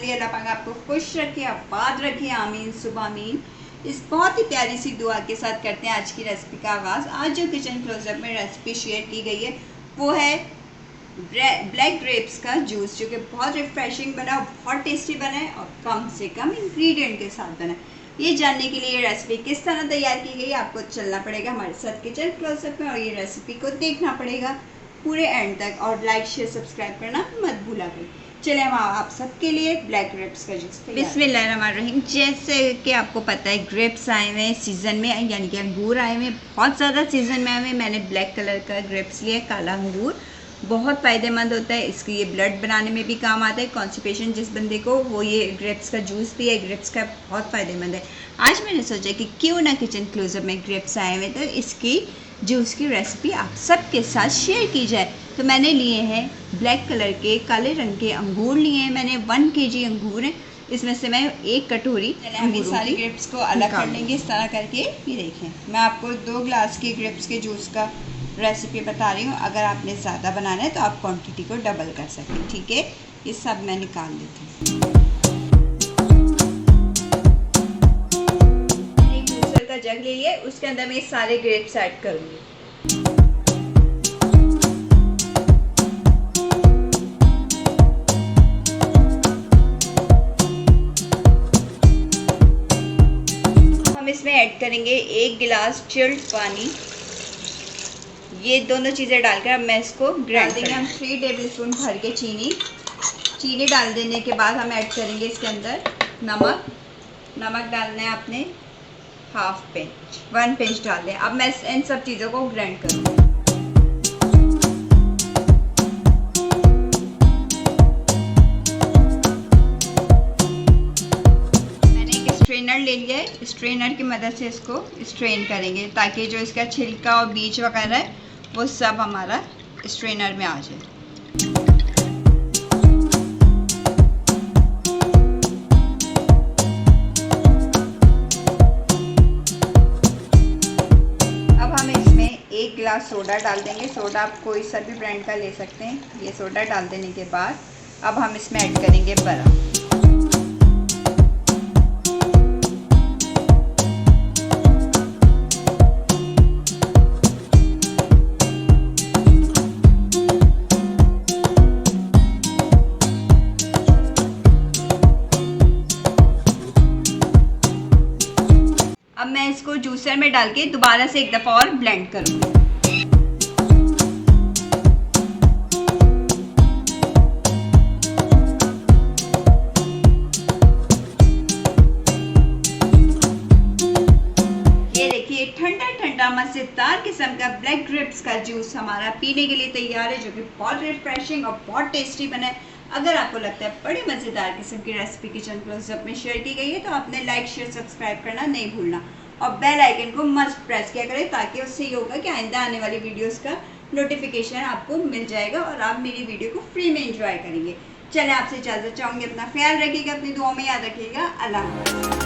Smiley, अल्लाह पाक आपको खुश रखे, आबाद रखे, आमीन सुबह आमीन। इस बहुत ही प्यारी सी दुआ के साथ करते हैं आज की रेसिपी का आगाज़। आज जो किचन क्लोजअप में रेसिपी शेयर की गई है वो है ब्लैक ग्रेप्स का जूस, जो कि बहुत रिफ्रेशिंग बना, बहुत टेस्टी बना है और कम से कम इंग्रेडिएंट के साथ बना है। ये जानने के लिए रेसिपी किस तरह तैयार की गई आपको चलना पड़ेगा हमारे साथ किचन क्लोजअप में और ये रेसिपी को देखना पड़ेगा पूरे एंड तक, और लाइक शेयर सब्सक्राइब करना मत भूला करें। चलिए हम आप सबके लिए ब्लैक ग्रेप्स का जूस बिस्मिल्लाहिर्रहमानिर्रहीम। जैसे कि आपको पता है ग्रेप्स आए हुए हैं सीज़न में, यानी कि अंगूर आए हुए हैं, बहुत ज़्यादा सीज़न में आए हुए हैं। मैंने ब्लैक कलर का ग्रेप्स लिया, काला अंगूर बहुत फ़ायदेमंद होता है, इसके ये ब्लड बनाने में भी काम आता है। कॉन्स्टिपेशन जिस बंदे को, वो ये ग्रेप्स का जूस भी है, ग्रेप्स का बहुत फ़ायदेमंद है। आज मैंने सोचा कि क्यों ना किचन क्लोजअप में ग्रेप्स आए हुए तो इसकी जूस की रेसिपी आप सबके साथ शेयर की जाए। तो मैंने लिए हैं ब्लैक कलर के काले रंग के अंगूर लिए हैं मैंने, 1 kg अंगूर हैं। इसमें से मैं 1 कटोरी हम ये सारी ग्रेप्स को अलग कर लेंगे इस तरह करके। ये देखें, मैं आपको 2 गिलास के ग्रेप्स के जूस का रेसिपी बता रही हूँ। अगर आपने ज़्यादा बनाना है तो आप क्वांटिटी को डबल कर सकते हैं, ठीक है। ये सब मैं निकाल लेती हूँ। मैंने एक जूसर का जग ले लिया, उसके अंदर मैं सारे ग्रेप्स ऐड करूँगी। हम इसमें ऐड करेंगे 1 गिलास चिल्ड पानी। ये दोनों चीज़ें डालकर अब मैं इसको ग्राइंड देंगे। हम 3 टेबलस्पून भर के चीनी डाल देने के बाद हम ऐड करेंगे इसके अंदर नमक डालना है आपने 1 पिंच डाल दें। अब मैं इन सब चीज़ों को ग्राइंड करूँगी। मैंने एक स्ट्रेनर ले लिया है, स्ट्रेनर की मदद से इसको स्ट्रेन करेंगे ताकि जो इसका छिलका और बीज वगैरह है वो सब हमारा स्ट्रेनर में आ जाए। अब हम इसमें 1 गिलास सोडा डाल देंगे। सोडा आप कोई सा भी ब्रांड का ले सकते हैं। ये सोडा डाल देने के बाद अब हम इसमें ऐड करेंगे बर्फ़। अब मैं इसको जूसर में डाल के दोबारा से एक दफ़ा और ब्लेंड करूँगी। ये देखिए ठंडा ठंडा मज़ेदार किस्म का ब्लैक ग्रेप्स का जूस हमारा पीने के लिए तैयार है, जो कि बहुत रिफ्रेशिंग और बहुत टेस्टी बना है। अगर आपको लगता है बड़ी मज़ेदार किस्म की रेसिपी किचन क्लोजअप में शेयर की गई है तो आपने लाइक शेयर सब्सक्राइब करना नहीं भूलना और बेल आइकन को मस्ट प्रेस किया करें, ताकि उससे ये होगा कि आइंदा आने वाली वीडियोस का नोटिफिकेशन आपको मिल जाएगा और आप मेरी वीडियो को फ्री में एंजॉय करेंगे। चलें, आपसे इजाज़त चाहूँगी। अपना ख्याल रखिएगा, अपनी दुआओं में याद रखिएगा। अल्लाह हाफ़िज़।